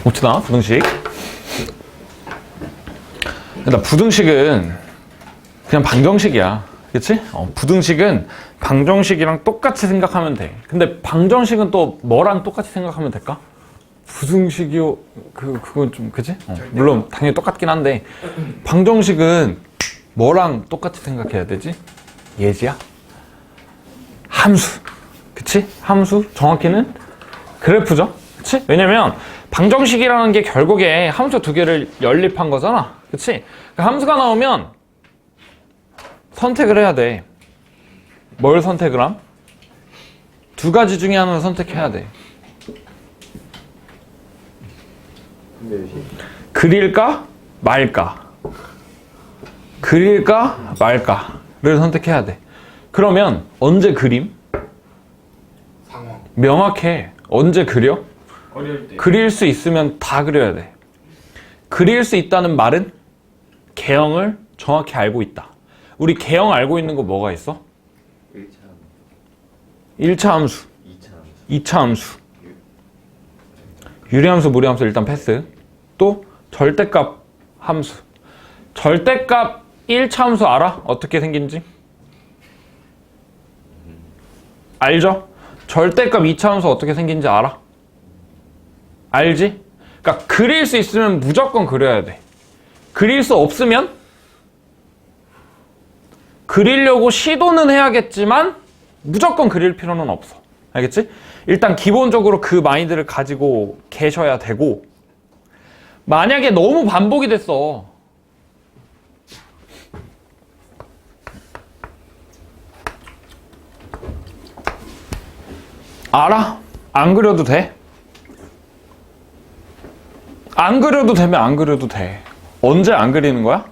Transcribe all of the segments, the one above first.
봅시다. 부등식. 일단 부등식은 그냥 방정식이야. 그치? 부등식은 방정식이랑 똑같이 생각하면 돼. 근데 방정식은 또 뭐랑 똑같이 생각하면 될까? 부등식이요. 그건 좀, 그치? 물론 당연히 똑같긴 한데 방정식은 뭐랑 똑같이 생각해야 되지? 예지야? 함수. 그치? 함수. 정확히는 그래프죠. 그치? 왜냐면 방정식이라는 게 결국에 함수 두 개를 연립한 거잖아. 그치? 그 함수가 나오면 선택을 해야 돼. 뭘 선택을 함? 두 가지 중에 하나를 선택해야 돼. 그릴까? 말까? 그릴까? 말까를 선택해야 돼. 그러면 언제 그림? 상황. 명확해. 언제 그려? 어려울 때. 그릴 수 있으면 다 그려야 돼. 그릴 수 있다는 말은 개형을 정확히 알고 있다. 우리 개형 알고 있는 거 뭐가 있어? 1차 함수, 2차 함수, 유리함수, 무리함수 일단 패스. 또 절대값 함수. 절대값 1차 함수 알아? 어떻게 생긴지? 알죠? 절대값 2차 함수 어떻게 생긴지 알아? 알지? 그러니까 그릴 수 있으면 무조건 그려야 돼. 그릴 수 없으면 그리려고 시도는 해야겠지만 무조건 그릴 필요는 없어. 알겠지? 일단 기본적으로 그 마인드를 가지고 계셔야 되고, 만약에 너무 반복이 됐어. 알아? 안 그려도 돼? 안 그려도 되면 안 그려도 돼. 언제 안 그리는 거야?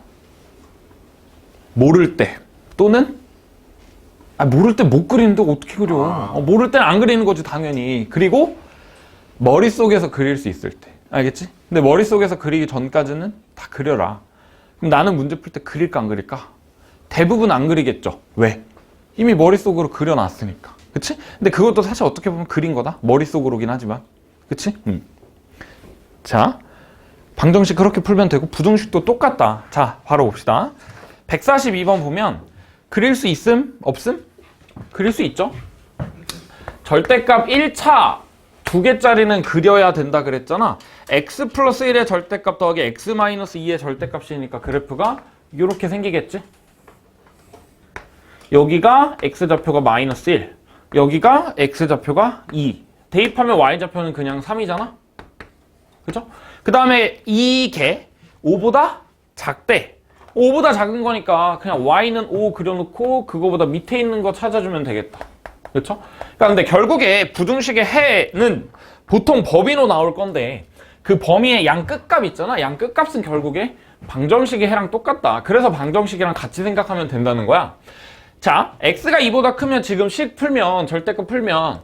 모를 때. 또는 모를 때 못 그리는데 어떻게 그려? 모를 때는 안 그리는 거지 당연히. 그리고 머릿속에서 그릴 수 있을 때. 알겠지? 근데 머릿속에서 그리기 전까지는 다 그려라. 그럼 나는 문제 풀 때 그릴까 안 그릴까? 대부분 안 그리겠죠. 왜? 이미 머릿속으로 그려놨으니까. 그치? 근데 그것도 사실 어떻게 보면 그린 거다. 머릿속으로긴 하지만. 그치? 자, 방정식 그렇게 풀면 되고 부등식도 똑같다. 자, 바로 봅시다. 142번 보면 그릴 수 있음? 없음? 그릴 수 있죠? 절대값 1차 두 개짜리는 그려야 된다 그랬잖아. x 플러스 1의 절대값 더하기 x 마이너스 2의 절대값이니까 그래프가 이렇게 생기겠지? 여기가 x좌표가 마이너스 1, 여기가 x좌표가 2. 대입하면 y좌표는 그냥 3이잖아? 그죠? 그 다음에 이게 5보다 작대. 5보다 작은 거니까 그냥 y는 5 그려놓고 그거보다 밑에 있는 거 찾아주면 되겠다. 그렇죠? 그러니까 근데 결국에 부등식의 해는 보통 범위로 나올 건데 그 범위의 양 끝값 있잖아. 양 끝값은 결국에 방정식의 해랑 똑같다. 그래서 방정식이랑 같이 생각하면 된다는 거야. 자, x가 2보다 크면 지금 식 풀면 절대값 풀면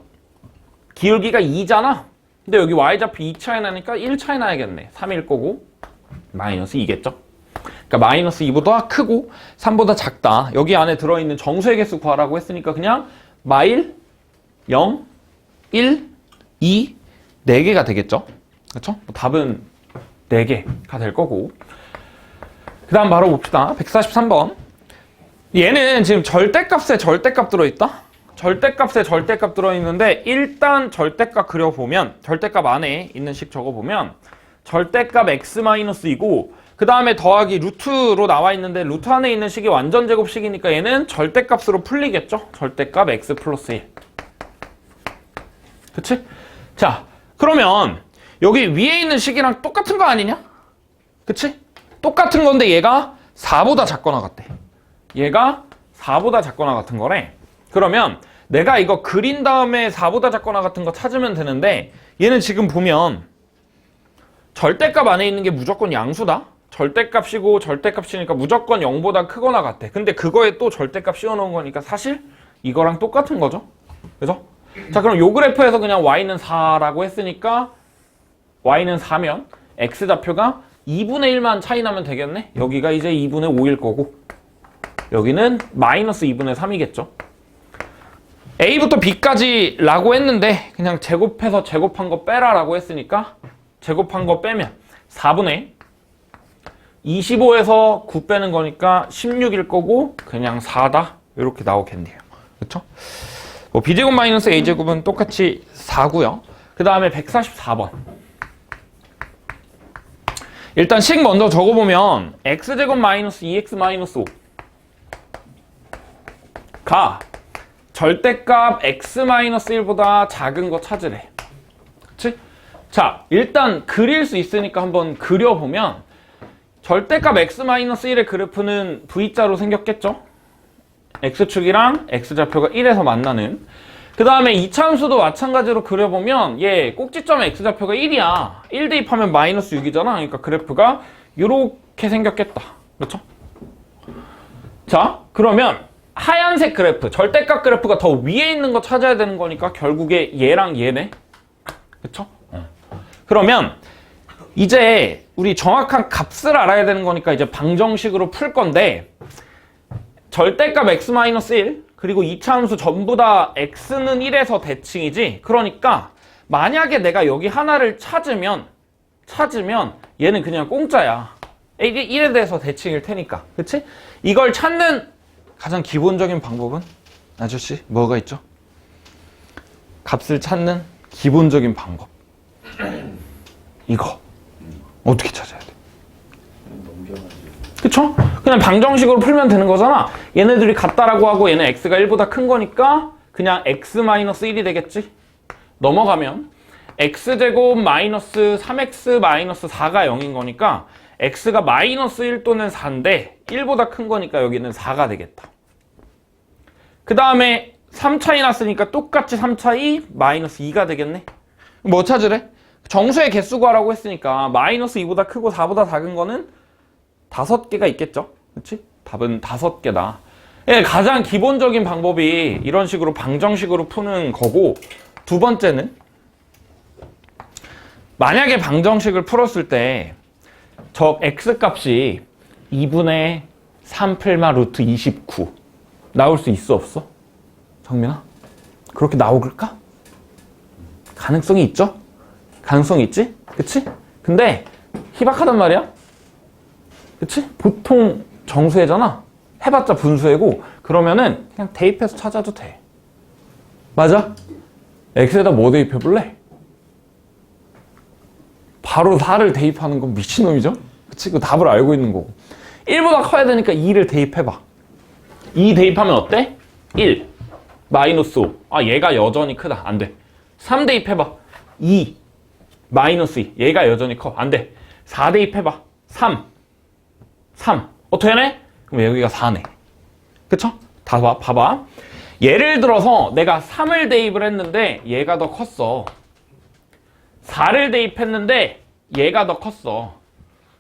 기울기가 2잖아. 근데 여기 y좌표 2 차이 나니까 1 차이 나야겠네. 3일 거고 마이너스 2겠죠? 그러니까 마이너스 2보다 크고 3보다 작다. 여기 안에 들어있는 정수의 개수 구하라고 했으니까 그냥 마일 0, 1, 2, 4개가 되겠죠? 그렇죠? 답은 4개가 될 거고. 그 다음 바로 봅시다. 143번. 얘는 지금 절대값에 절대값 들어있다? 절대값에 절대값 들어있는데 일단 절대값 그려보면 절대값 안에 있는 식 적어보면 절대값 x-2고 그 다음에 더하기 루트로 나와 있는데 루트 안에 있는 식이 완전 제곱식이니까 얘는 절대값으로 풀리겠죠? 절대값 x 플러스 1. 그치? 자, 그러면 여기 위에 있는 식이랑 똑같은 거 아니냐? 그치? 똑같은 건데 얘가 4보다 작거나 같대. 얘가 4보다 작거나 같은 거래. 그러면 내가 이거 그린 다음에 4보다 작거나 같은 거 찾으면 되는데 얘는 지금 보면 절대값 안에 있는 게 무조건 양수다. 절대값이고 절대값이니까 무조건 0보다 크거나 같아. 근데 그거에 또 절대값 씌워놓은 거니까 사실 이거랑 똑같은 거죠. 그죠? 자, 그럼 요 그래프에서 그냥 y는 4라고 했으니까 y는 4면 x좌표가 2분의 1만 차이 나면 되겠네? 여기가 이제 2분의 5일 거고 여기는 마이너스 2분의 3이겠죠. A부터 B까지 라고 했는데 그냥 제곱해서 제곱한 거 빼라 라고 했으니까 제곱한 거 빼면 4분의 25에서 9 빼는 거니까 16일 거고 그냥 4다 이렇게 나오겠네요. 그렇죠? 뭐 b제곱 마이너스 a제곱은 똑같이 4고요. 그 다음에 144번. 일단 식 먼저 적어보면 x제곱 마이너스 2x 마이너스 5가 절대값 x 마이너스 1보다 작은 거 찾으래. 그치? 자, 일단 그릴 수 있으니까 한번 그려보면 절대값 x 마이너스 1의 그래프는 V자로 생겼겠죠? x축이랑 x좌표가 1에서 만나는. 그 다음에 이차함수도 마찬가지로 그려보면 얘 꼭지점의 x좌표가 1이야. 1 대입하면 마이너스 6이잖아. 그러니까 그래프가 이렇게 생겼겠다. 그렇죠? 자, 그러면 하얀색 그래프, 절대값 그래프가 더 위에 있는 거 찾아야 되는 거니까 결국에 얘랑 얘네. 그렇죠? 그러면 이제 우리 정확한 값을 알아야 되는 거니까 이제 방정식으로 풀 건데 절대값 x-1 그리고 이차함수 전부 다 x는 1에서 대칭이지. 그러니까 만약에 내가 여기 하나를 찾으면 얘는 그냥 공짜야. 1에 대해서 대칭일 테니까. 그치? 이걸 찾는 가장 기본적인 방법은 아저씨 뭐가 있죠? 값을 찾는 기본적인 방법. 이거. 어떻게 찾아야 돼? 그쵸? 그냥 방정식으로 풀면 되는 거잖아. 얘네들이 같다라고 하고 얘는 x가 1보다 큰 거니까 그냥 x-1이 되겠지? 넘어가면 x제곱 마이너스 3x 마이너스 4가 0인 거니까 x가 마이너스 1 또는 4인데 1보다 큰 거니까 여기는 4가 되겠다. 그 다음에 3차이 났으니까 똑같이 3차이 마이너스 2가 되겠네. 뭐 찾으래? 정수의 개수 구하라고 했으니까 마이너스 2보다 크고 4보다 작은 거는 5개가 있겠죠? 그치? 답은 5개다. 예, 가장 기본적인 방법이 이런 식으로 방정식으로 푸는 거고, 두 번째는 만약에 방정식을 풀었을 때 저 x값이 2분의 3 플마 루트 29 나올 수 있어 없어? 정민아? 그렇게 나올까? 가능성이 있죠? 가능성이 있지? 그치? 근데 희박하단 말이야? 그치? 보통 정수해잖아? 해봤자 분수해고 그러면은 그냥 대입해서 찾아도 돼. 맞아? x에다 뭐 대입해볼래? 바로 4를 대입하는 건 미친놈이죠? 그치? 그 답을 알고 있는 거고. 1보다 커야 되니까 2를 대입해봐. 2 대입하면 어때? 1 마이너스 5. 아, 얘가 여전히 크다. 안 돼. 3 대입해봐. 2 마이너스 2. 얘가 여전히 커. 안 돼. 4 대입해봐. 3 어떻게 하네? 그럼 여기가 4네. 그쵸? 다 봐봐. 예를 들어서 내가 3을 대입을 했는데 얘가 더 컸어. 4를 대입했는데 얘가 더 컸어.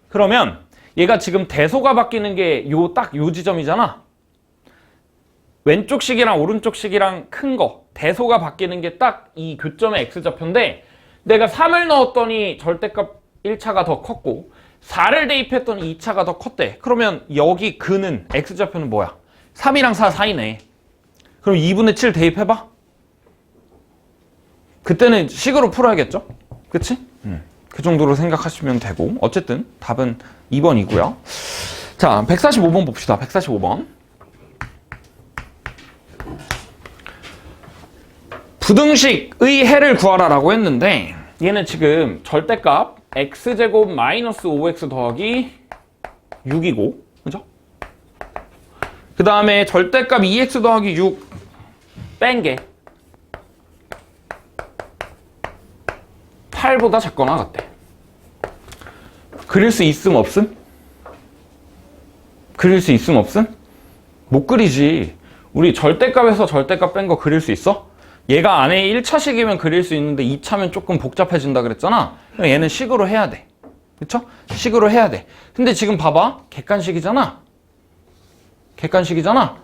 그러면 얘가 지금 대소가 바뀌는 게 딱 요 지점이잖아. 왼쪽 식이랑 오른쪽 식이랑 큰 거 대소가 바뀌는 게 딱 이 교점의 x좌표인데 내가 3을 넣었더니 절대값 1차가 더 컸고 4를 대입했더니 2차가 더 컸대. 그러면 여기 근은 x좌표는 뭐야? 3이랑 4 사이네. 그럼 2분의 7 대입해봐. 그때는 식으로 풀어야겠죠? 그치? 그 정도로 생각하시면 되고 어쨌든 답은 2번이고요. 자, 145번 봅시다. 145번. 부등식의 해를 구하라라고 했는데 얘는 지금 절대값 x제곱 마이너스 5x 더하기 6이고 그죠? 그 다음에 절대값 2x 더하기 6 뺀 게 8보다 작거나 같대. 그릴 수 있음 없음? 그릴 수 있음 없음? 못 그리지. 우리 절대값에서 절대값 뺀 거 그릴 수 있어? 얘가 안에 1차식이면 그릴 수 있는데 2차면 조금 복잡해진다 그랬잖아. 그럼 얘는 식으로 해야 돼. 그쵸? 식으로 해야 돼. 근데 지금 봐봐. 객관식이잖아. 객관식이잖아.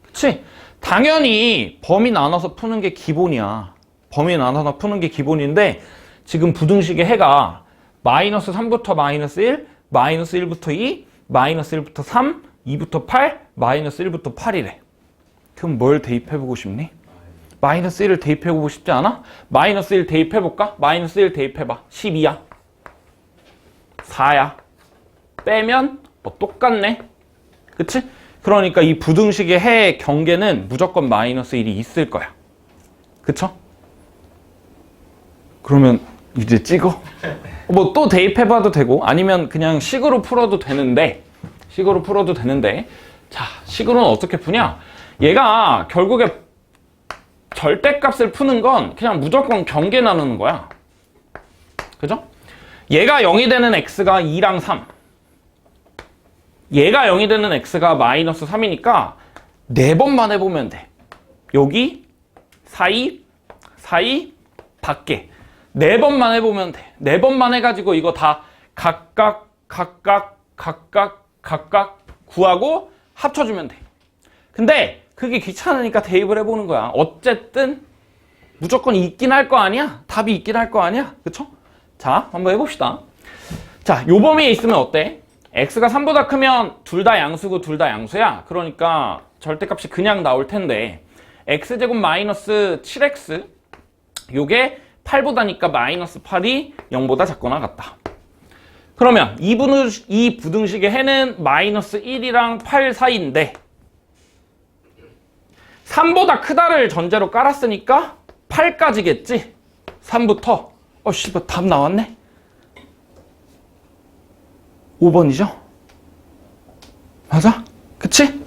그치? 당연히 범위 나눠서 푸는 게 기본이야. 범위 나눠서 푸는 게 기본인데 지금 부등식의 해가 마이너스 3부터 마이너스 1, 마이너스 1부터 2, 마이너스 1부터 3, 2부터 8, 마이너스 1부터 8이래. 그럼 뭘 대입해보고 싶니? 마이너스 1을 대입해보고 싶지 않아? 마이너스 1 대입해볼까? 마이너스 1 대입해봐. 12야. 4야. 빼면 뭐 똑같네. 그치? 그러니까 이 부등식의 해 경계는 무조건 마이너스 1이 있을 거야. 그쵸? 그러면 이제 찍어. 뭐 또 대입해봐도 되고 아니면 그냥 식으로 풀어도 되는데 자, 식으로는 어떻게 푸냐? 얘가 결국에 절대값을 푸는 건 그냥 무조건 경계 나누는 거야. 그죠? 얘가 0이 되는 x가 2랑 3. 얘가 0이 되는 x가 마이너스 3이니까 4번만 해보면 돼. 여기, 사이, 밖에. 4번만 해보면 돼. 4번만 해가지고 이거 다 각각 구하고 합쳐주면 돼. 근데 그게 귀찮으니까 대입을 해보는 거야. 어쨌든 무조건 있긴 할 거 아니야? 답이 있긴 할 거 아니야? 그쵸? 자, 한번 해봅시다. 자, 요 범위에 있으면 어때? x가 3보다 크면 둘 다 양수고 둘 다 양수야. 그러니까 절대값이 그냥 나올 텐데 x제곱 마이너스 7x 요게 8보다니까 마이너스 8이 0보다 작거나 같다. 그러면 이 부등식의 해는 마이너스 1이랑 8 사이인데 3보다 크다를 전제로 깔았으니까 8까지겠지? 3부터 씨발 답 나왔네? 5번이죠? 맞아? 그치?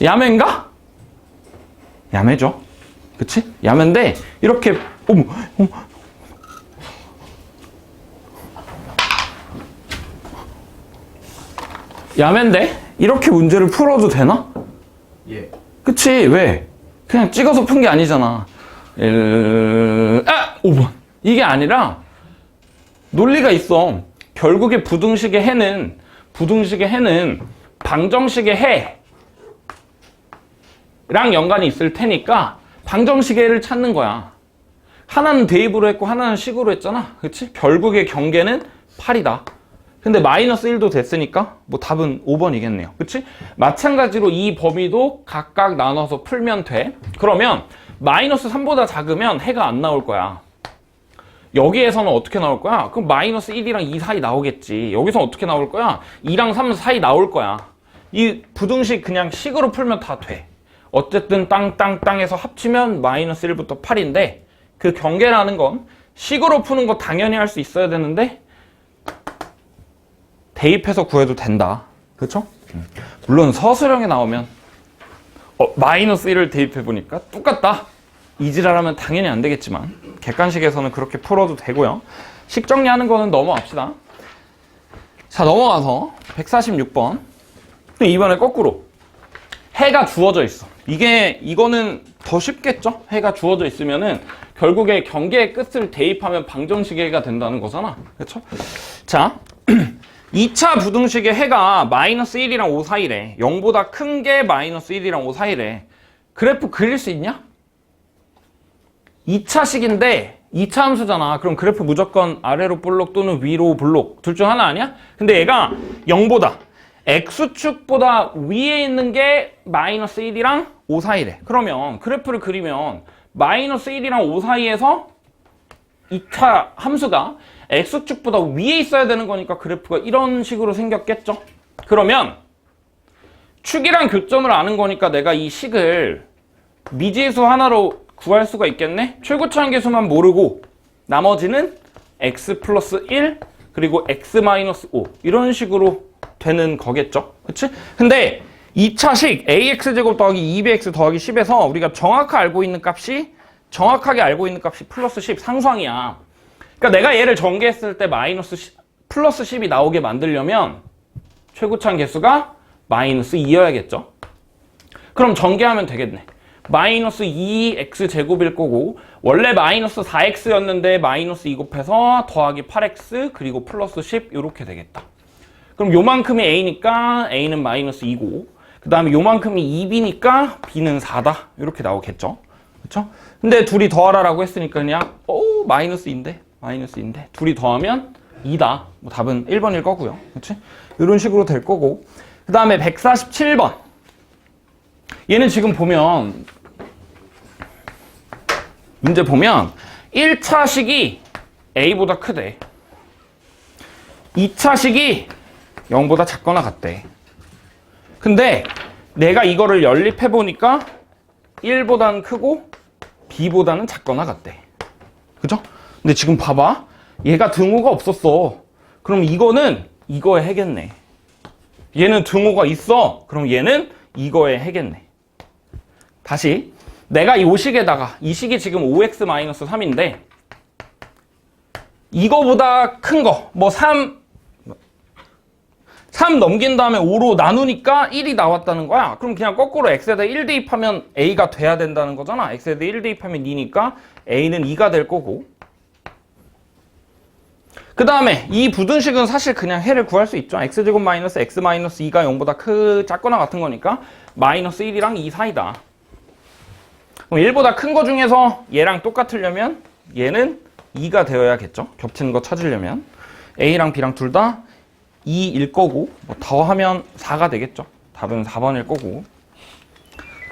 야매인가? 야매죠? 그치? 야매인데 이렇게 어머. 야매인데 이렇게 문제를 풀어도 되나? 예. 그치? 왜? 그냥 찍어서 푼 게 아니잖아. 5번. 이게 아니라 논리가 있어. 결국에 부등식의 해는 방정식의 해랑 연관이 있을 테니까 방정식의 해를 찾는 거야. 하나는 대입으로 했고 하나는 식으로 했잖아. 그치? 결국의 경계는 8이다. 근데 마이너스 1도 됐으니까 뭐 답은 5번이겠네요. 그치? 마찬가지로 이 범위도 각각 나눠서 풀면 돼. 그러면 마이너스 3보다 작으면 해가 안 나올 거야. 여기에서는 어떻게 나올 거야? 그럼 마이너스 1이랑 2 사이 나오겠지. 여기서 어떻게 나올 거야? 2랑 3 사이 나올 거야. 이 부등식 그냥 식으로 풀면 다 돼. 어쨌든 땅에서 합치면 마이너스 1부터 8인데 그 경계라는 건 식으로 푸는 거 당연히 할 수 있어야 되는데 대입해서 구해도 된다. 그렇죠? 물론 서술형에 나오면 마이너스 1을 대입해보니까 똑같다. 이지랄하면 당연히 안 되겠지만 객관식에서는 그렇게 풀어도 되고요. 식 정리하는 거는 넘어갑시다. 자, 넘어가서 146번. 이번에 거꾸로 해가 주어져 있어. 이거는 더 쉽겠죠? 해가 주어져 있으면은 결국에 경계의 끝을 대입하면 방정식의 해가 된다는 거잖아. 그렇죠? 자, 2차 부등식의 해가 마이너스 1이랑 5 사이래. 0보다 큰 게 마이너스 1이랑 5 사이래. 그래프 그릴 수 있냐? 2차식인데 2차 함수잖아. 그럼 그래프 무조건 아래로 볼록 또는 위로 볼록 둘 중 하나 아니야? 근데 얘가 0보다 x축보다 위에 있는 게 마이너스 1이랑 5 사이래. 그러면 그래프를 그리면 마이너스 1이랑 5 사이에서 2차 함수가 x축보다 위에 있어야 되는 거니까 그래프가 이런 식으로 생겼겠죠? 그러면 축이랑 교점을 아는 거니까 내가 이 식을 미지수 하나로 구할 수가 있겠네? 최고차항계수만 모르고 나머지는 x 플러스 1 그리고 x 마이너스 5 이런 식으로 되는 거겠죠? 그치? 근데 2차식 ax제곱 더하기 2bx 더하기 10에서 우리가 정확하게 알고 있는 값이 플러스 10 상수항이야. 그러니까 내가 얘를 전개했을 때 플러스 10이 나오게 만들려면 최고차항 계수가 마이너스 2여야겠죠? 그럼 전개하면 되겠네. 마이너스 2x제곱일 거고 원래 마이너스 4x였는데 마이너스 2 곱해서 더하기 8x 그리고 플러스 10 이렇게 되겠다. 그럼 요만큼이 a니까 a는 마이너스 2고 그 다음에 요만큼이 2b니까 b는 4다 이렇게 나오겠죠. 그렇죠? 근데 둘이 더하라라고 했으니까 그냥 마이너스인데 둘이 더하면 2다. 뭐 답은 1번일 거고요. 그렇지? 이런 식으로 될 거고 그 다음에 147번 얘는 지금 보면 문제 보면 1차식이 a보다 크대. 2차식이 0보다 작거나 같대. 근데 내가 이거를 연립해보니까 1보다는 크고 B보다는 작거나 같대. 그죠? 근데 지금 봐봐. 얘가 등호가 없었어. 그럼 이거는 이거에 해겠네. 얘는 등호가 있어. 그럼 얘는 이거에 해겠네. 다시 내가 이 식에다가 이 식이 지금 5x-3인데 이거보다 큰 거 뭐 3 넘긴 다음에 5로 나누니까 1이 나왔다는 거야. 그럼 그냥 거꾸로 x에다 1 대입하면 a가 돼야 된다는 거잖아. x에다 1 대입하면 2니까 a는 2가 될 거고. 그 다음에 이 부등식은 사실 그냥 해를 구할 수 있죠. x제곱 마이너스 x 마이너스 2가 0보다 작거나 같은 거니까 마이너스 1이랑 2 사이다. 그럼 1보다 큰 거 중에서 얘랑 똑같으려면 얘는 2가 되어야겠죠. 겹치는 거 찾으려면. a랑 b랑 둘 다 2일 거고 뭐 더하면 4가 되겠죠. 답은 4번일 거고.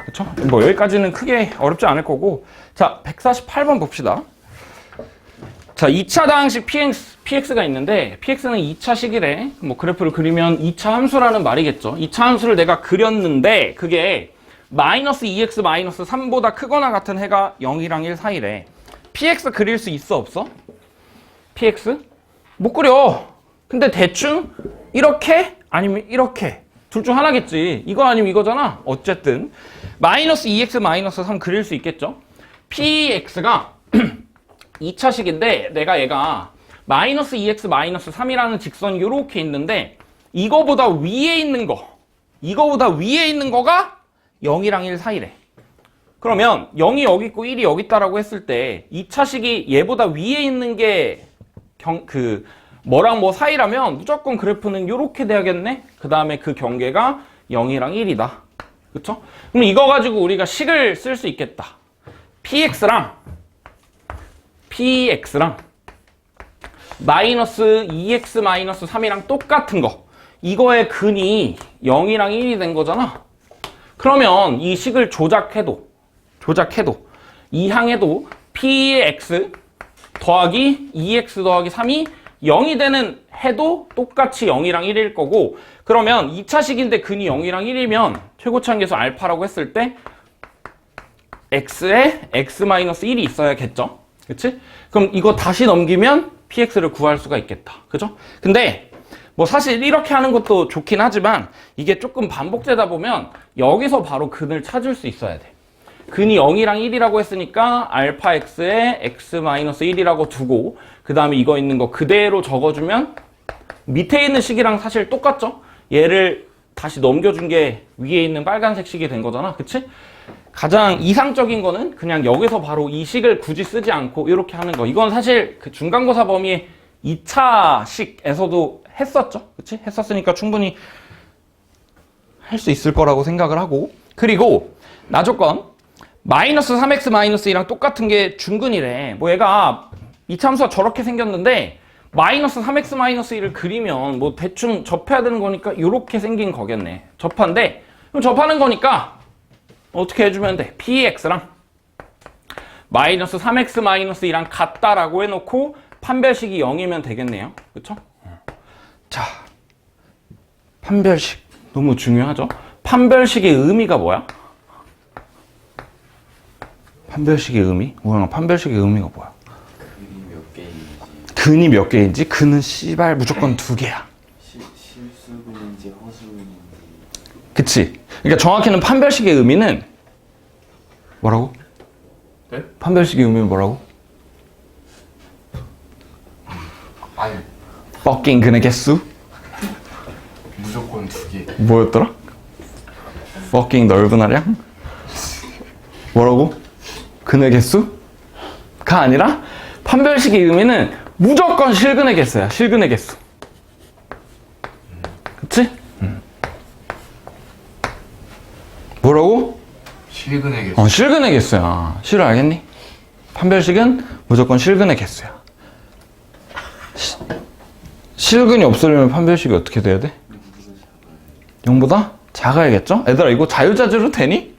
그렇죠? 뭐 여기까지는 크게 어렵지 않을 거고. 자, 148번 봅시다. 자, 2차 다항식 px가 있는데 px는 2차식이래. 뭐 그래프를 그리면 2차 함수라는 말이겠죠. 2차 함수를 내가 그렸는데 그게 마이너스 2x 마이너스 3보다 크거나 같은 해가 0이랑 1 사이래. px 그릴 수 있어 없어? px? 못 그려. 근데 대충 이렇게 아니면 이렇게 둘 중 하나겠지. 이거 아니면 이거잖아. 어쨌든 마이너스 2x 마이너스 3 그릴 수 있겠죠. px가 2차식인데 내가 얘가 마이너스 2x 마이너스 3이라는 직선이 이렇게 있는데 이거보다 위에 있는 거가 0이랑 1 사이래. 그러면 0이 여기 있고 1이 여기 있다라고 했을 때 2차식이 얘보다 위에 있는 게 뭐랑 뭐 사이라면 무조건 그래프는 이렇게 돼야겠네. 그 다음에 그 경계가 0이랑 1이다. 그쵸? 그럼 이거 가지고 우리가 식을 쓸 수 있겠다. px랑 마이너스 2x 마이너스 3이랑 똑같은 거. 이거의 근이 0이랑 1이 된 거잖아. 그러면 이 식을 조작해도 이 항에도 px 더하기 2x 더하기 3이 0이 되는 해도 똑같이 0이랑 1일 거고, 그러면 2차식인데 근이 0이랑 1이면 최고차항계수 알파라고 했을 때 x에 x-1이 있어야겠죠. 그치? 그럼 이거 다시 넘기면 px를 구할 수가 있겠다. 그죠? 근데 뭐 사실 이렇게 하는 것도 좋긴 하지만 이게 조금 반복되다 보면 여기서 바로 근을 찾을 수 있어야 돼. 근이 0이랑 1이라고 했으니까 알파 x에 x-1이라고 두고 그 다음에 이거 있는 거 그대로 적어주면 밑에 있는 식이랑 사실 똑같죠? 얘를 다시 넘겨준 게 위에 있는 빨간색 식이 된 거잖아. 그치? 가장 이상적인 거는 그냥 여기서 바로 이 식을 굳이 쓰지 않고 이렇게 하는 거. 이건 사실 그 중간고사 범위의 2차식에서도 했었죠. 그치? 했었으니까 충분히 할 수 있을 거라고 생각을 하고, 그리고 나조건 마이너스 3x 마이너스 2랑 똑같은 게 중근이래. 뭐 얘가 이차함수가 저렇게 생겼는데 마이너스 3x 마이너스 2를 그리면 뭐 대충 접해야 되는 거니까 이렇게 생긴 거겠네. 접한데 그럼 접하는 거니까 어떻게 해주면 돼? px랑 마이너스 3x 마이너스 2랑 같다라고 해놓고 판별식이 0이면 되겠네요. 그쵸? 자, 판별식 너무 중요하죠? 판별식의 의미가 뭐야? 판별식의 의미? 우영아, 판별식의 의미가 뭐야? 근이 몇 개인지. 근이 몇 개인지? 근은 씨발 무조건 2개야. 실수근인지 허수근인지. 그치? 그러니까 정확히는 판별식의 의미는 뭐라고? 네? 판별식의 의미는 뭐라고? 아니, fucking 근의 개수? 무조건 2개. 뭐였더라? fucking 넓은 하량? 뭐라고? 근의 개수가 아니라 판별식의 의미는 무조건 실근의 개수야. 실근의 개수. 그치? 뭐라고? 실근의 개수. 실근의 개수야. 실을 알겠니? 판별식은 무조건 실근의 개수야. 실근이 없으려면 판별식이 어떻게 돼야 돼? 0보다 작아야겠죠? 얘들아, 이거 자유자재로 되니?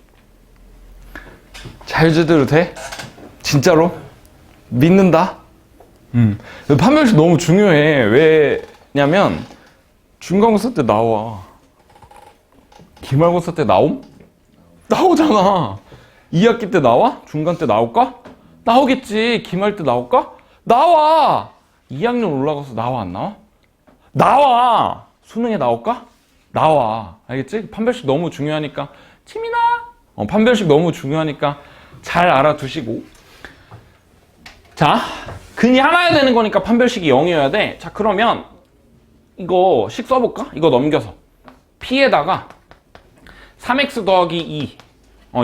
자유자재로 돼? 진짜로? 믿는다? 판별식 너무 중요해. 나왔냐면 중간고사 때 나와. 기말고사 때 나옴? 나오잖아. 2학기 때 나와? 중간 때 나올까? 나오겠지. 기말 때 나올까? 나와. 2학년 올라가서 나와 안 나와? 나와. 수능에 나올까? 나와. 알겠지? 판별식 너무 중요하니까 치민아. 판별식 너무 중요하니까 잘 알아두시고. 자, 근이 하나여야 되는 거니까 판별식이 0이어야 돼. 자, 그러면 이거 식 써볼까? 이거 넘겨서 p에다가 3x 더하기 2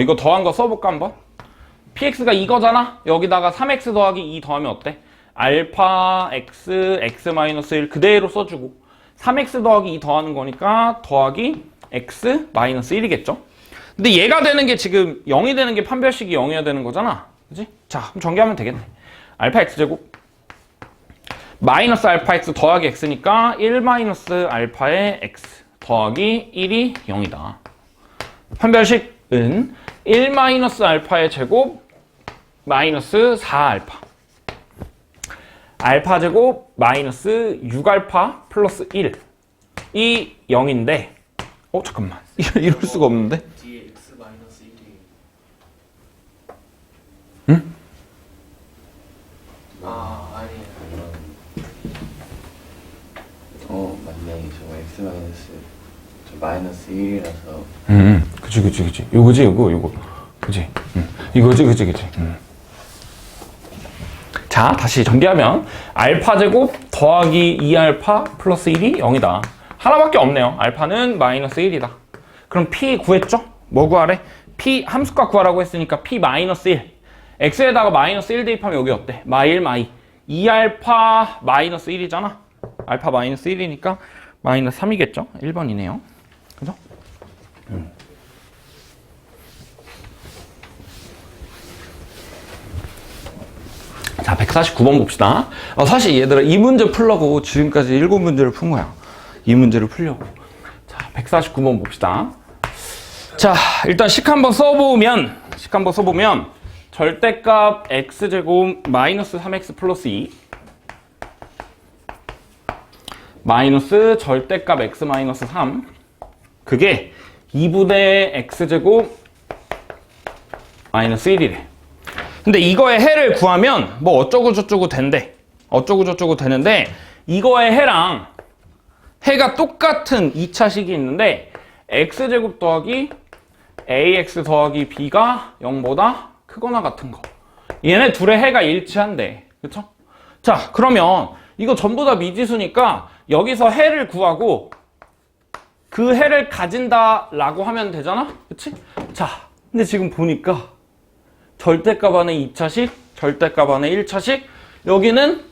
이거 더한 거 써볼까 한번? px가 이거잖아? 여기다가 3x 더하기 2 더하면 어때? 알파 x x 마이너스 1 그대로 써주고 3x 더하기 2 더하는 거니까 더하기 x 마이너스 1이겠죠? 근데 얘가 되는 게 지금 0이 되는 게 판별식이 0이어야 되는 거잖아. 그치? 자, 그럼 전개하면 되겠네. 알파 x제곱 마이너스 알파 x 더하기 x니까 1 마이너스 알파의 x 더하기 1이 0이다. 판별식은 1 마이너스 알파의 제곱 마이너스 4알파 알파 제곱 마이너스 6알파 플러스 1이 0인데 잠깐만 이럴 수가 없는데 뒤에 x 마이너스 1이. 응? 아니에요. 맞네. 저거 x 마이너스 저 마이너스 1이라서. 그치 요거지 요거 그치 이거지 자, 다시 전개하면 알파 제곱 더하기 2알파 플러스 1이 0이다. 하나밖에 없네요. 알파는 마이너스 1이다. 그럼 p 구했죠? 뭐 구하래? p 함수값 구하라고 했으니까 p 마이너스 1 x에다가 마이너스 1 대입하면 여기 어때? 마이 1 마이 2알파 마이너스 1이잖아. 알파 마이너스 1이니까 마이너스 3이겠죠? 1번이네요. 그죠? 자, 149번 봅시다. 사실 얘들아 이 문제 풀려고 지금까지 7문제를 푼 거야. 이 문제를 풀려고. 자, 149번 봅시다. 자, 일단 식 한번 써보면 절대값 x제곱 마이너스 3x 플러스 2 마이너스 절대값 x 마이너스 3 그게 2분의 x제곱 마이너스 1이래. 근데 이거의 해를 구하면 뭐 어쩌고 저쩌고 된대. 어쩌고 저쩌고 되는데 이거의 해랑 해가 똑같은 2차식이 있는데 x제곱 더하기 ax 더하기 b가 0보다 크거나 같은 거. 얘네 둘의 해가 일치한대. 그쵸? 자, 그러면 이거 전부 다 미지수니까 여기서 해를 구하고 그 해를 가진다라고 하면 되잖아? 그치? 자, 근데 지금 보니까 절대값 안에 2차식, 절대값 안에 1차식, 여기는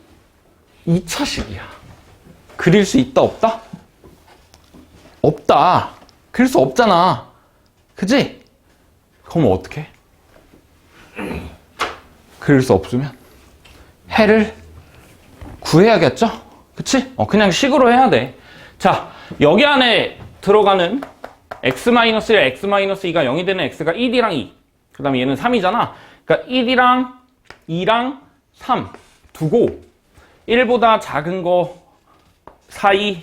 2차식이야. 그릴 수 있다, 없다? 없다. 그릴 수 없잖아. 그지? 그럼 어떻게? 그릴 수 없으면 해를 구해야겠죠? 그치? 그냥 식으로 해야 돼. 자, 여기 안에 들어가는 x-1, x-2가 0이 되는 x가 1이랑 2. 그 다음에 얘는 3이잖아. 그러니까 1이랑 2랑 3 두고 1보다 작은 거 사이,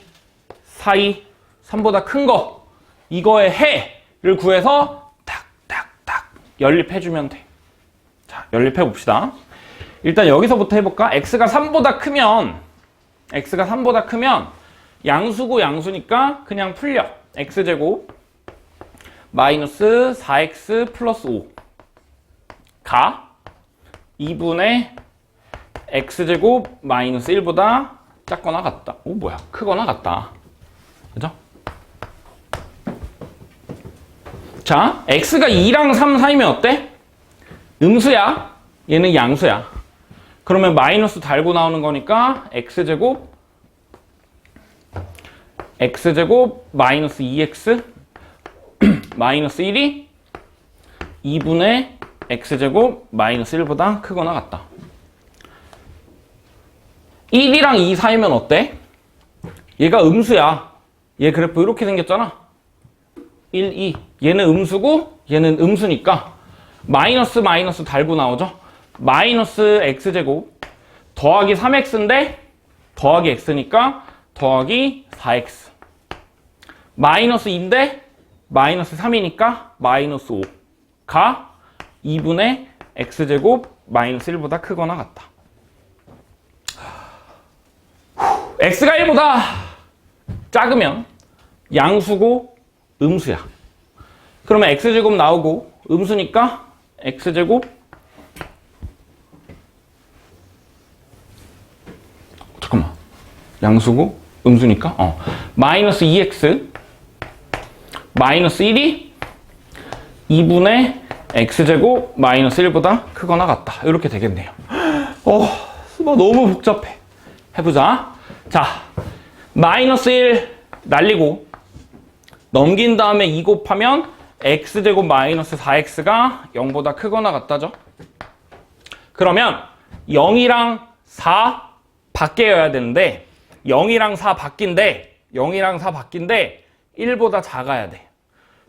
3보다 큰 거 이거의 해를 구해서 탁탁탁 연립해주면 돼. 자, 연립해 봅시다. 일단 여기서부터 해볼까? x가 3보다 크면 양수고 양수니까 그냥 풀려. x제곱 마이너스 4x 플러스 5 가 2분의 x제곱 마이너스 1보다 작거나 같다. 크거나 같다. 그죠? 자, x가 2랑 3 사이면 어때? 음수야. 얘는 양수야. 그러면 마이너스 달고 나오는 거니까 x제곱 마이너스 2x 마이너스 1이 2분의 x제곱 마이너스 1보다 크거나 같다. 1이랑 2 사이면 어때? 얘가 음수야. 얘 그래프 이렇게 생겼잖아. 1, 2. 얘는 음수고 얘는 음수니까 마이너스 마이너스 달고 나오죠. 마이너스 x제곱 더하기 3x인데 더하기 x니까 더하기 4x. 마이너스 2인데 마이너스 3이니까 마이너스 5가 2분의 x제곱 마이너스 1보다 크거나 같다. x가 1보다 작으면 양수고 음수야. 그러면 x제곱 나오고 음수니까 x제곱 잠깐만 양수고 음수니까 마이너스 2x 마이너스 1이 2분의 x제곱 마이너스 1보다 크거나 같다. 이렇게 되겠네요. 너무 복잡해. 해보자. 자, 마이너스 1 날리고 넘긴 다음에 2 곱하면 x제곱 마이너스 4x가 0보다 크거나 같다죠. 그러면 0이랑 4 밖에여야 되는데 0이랑 4 밖인데 1보다 작아야 돼.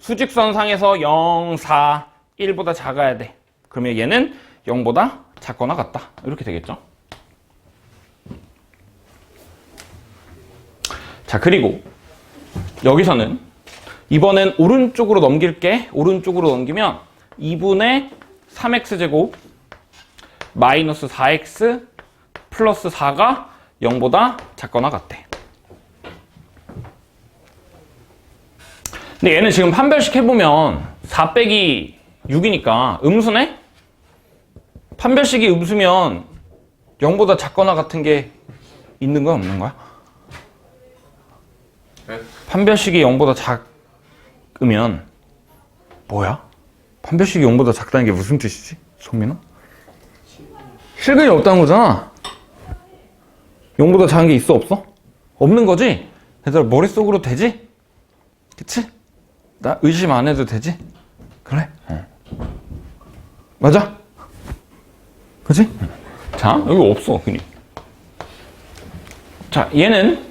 수직선상에서 0, 4, 1보다 작아야 돼. 그러면 얘는 0보다 작거나 같다. 이렇게 되겠죠. 자, 그리고 여기서는 이번엔 오른쪽으로 넘길게. 오른쪽으로 넘기면 2분의 3x제곱 마이너스 4x 플러스 4가 0보다 작거나 같대. 근데 얘는 지금 판별식 해보면 4 빼기 6이니까 음수네? 판별식이 음수면 0보다 작거나 같은 게 있는 거야, 없는 거야? 네? 판별식이 0보다 작으면 뭐야? 판별식이 0보다 작다는 게 무슨 뜻이지? 성민아? 실근이 없다는 거잖아. 0보다 작은 게 있어, 없어? 없는 거지? 얘들아, 머릿속으로 되지? 그치? 나 의심 안 해도 되지? 그래? 맞아? 그치? 자, 여기 없어, 그니. 자, 얘는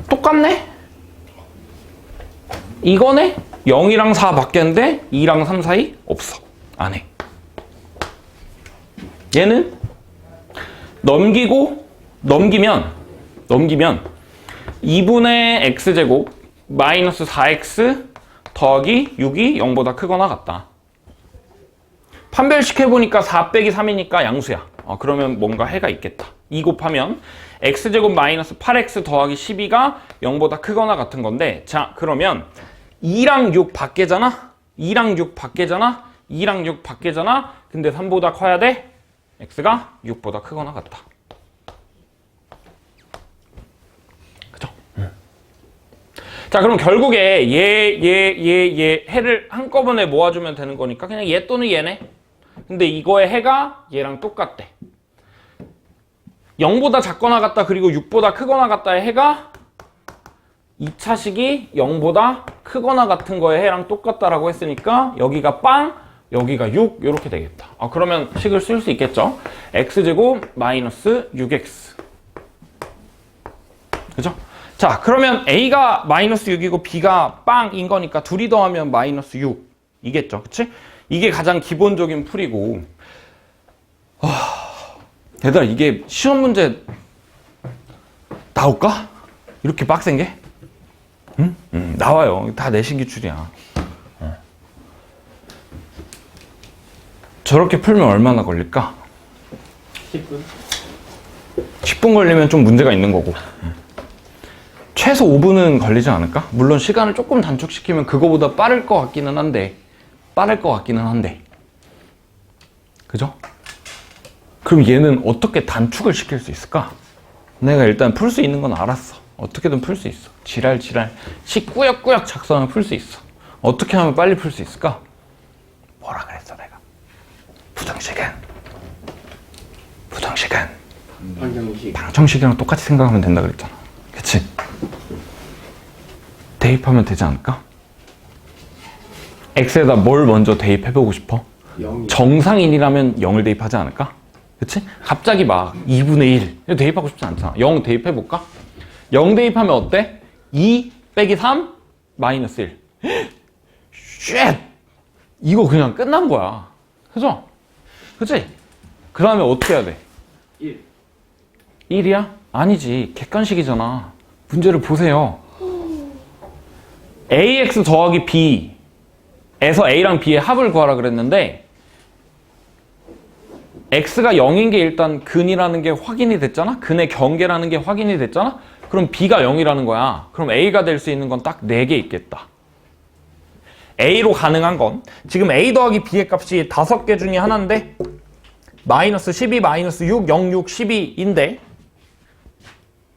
똑같네? 이거네? 0이랑 4 바뀌었는데 2랑 3 사이 없어. 안 해. 얘는 넘기면 2분의 x제곱 마이너스 4x 더하기 6이 0보다 크거나 같다. 판별식 해보니까 4 빼기 3이니까 양수야. 그러면 뭔가 해가 있겠다. 2 곱하면 x제곱 마이너스 8x 더하기 12가 0보다 크거나 같은 건데, 자, 그러면 2랑 6 밖에잖아? 2랑 6 밖에잖아? 2랑 6 밖에잖아? 근데 3보다 커야 돼? x가 6보다 크거나 같다. 그죠? 자, 그럼 결국에 얘 해를 한꺼번에 모아주면 되는 거니까 그냥 얘 또는 얘네. 근데 이거의 해가 얘랑 똑같대. 0보다 작거나 같다, 그리고 6보다 크거나 같다의 해가 2차식이 0보다 크거나 같은 거의 해랑 똑같다라고 했으니까 여기가 빵, 여기가 6 이렇게 되겠다. 그러면 식을 쓸 수 있겠죠. x제곱 마이너스 6x. 그죠? 자, 그러면 a가 마이너스 6이고 b가 빵인 거니까 둘이 더하면 마이너스 6이겠죠. 그치? 이게 가장 기본적인 풀이고, 얘들아, 이게 시험 문제 나올까? 이렇게 빡센 게? 응? 나와요. 다 내신 기출이야. 저렇게 풀면 얼마나 걸릴까? 10분? 10분 걸리면 좀 문제가 있는 거고. 최소 5분은 걸리지 않을까? 물론 시간을 조금 단축시키면 그거보다 빠를 것 같기는 한데. 그죠? 그럼 얘는 어떻게 단축을 시킬 수 있을까? 내가 일단 풀 수 있는 건 알았어. 어떻게든 풀 수 있어. 지랄 식 꾸역꾸역 작성하면 풀 수 있어. 어떻게 하면 빨리 풀 수 있을까? 뭐라 그랬어 내가? 부정식은 방정식이랑 똑같이 생각하면 된다 그랬잖아. 그치? 대입하면 되지 않을까? x에다 뭘 먼저 대입해보고 싶어? 0이. 정상인이라면 0을 대입하지 않을까? 그치? 갑자기 막 2분의 1 대입하고 싶지 않잖아. 0 대입해볼까? 0 대입하면 어때? 2 빼기 3 마이너스 1. 쉣! 이거 그냥 끝난 거야. 그죠? 그치? 그 다음에 어떻게 해야 돼? 1. 1이야? 아니지. 객관식이잖아. 문제를 보세요. ax 더하기 b에서 a랑 b의 합을 구하라 그랬는데 x가 0인 게 일단 근이라는 게 확인이 됐잖아? 근의 경계라는 게 확인이 됐잖아? 그럼 b가 0이라는 거야. 그럼 a가 될 수 있는 건 딱 4개 있겠다. a로 가능한 건 지금 a 더하기 b의 값이 5개 중에 하나인데 마이너스 12, 마이너스 6, 0, 6, 12인데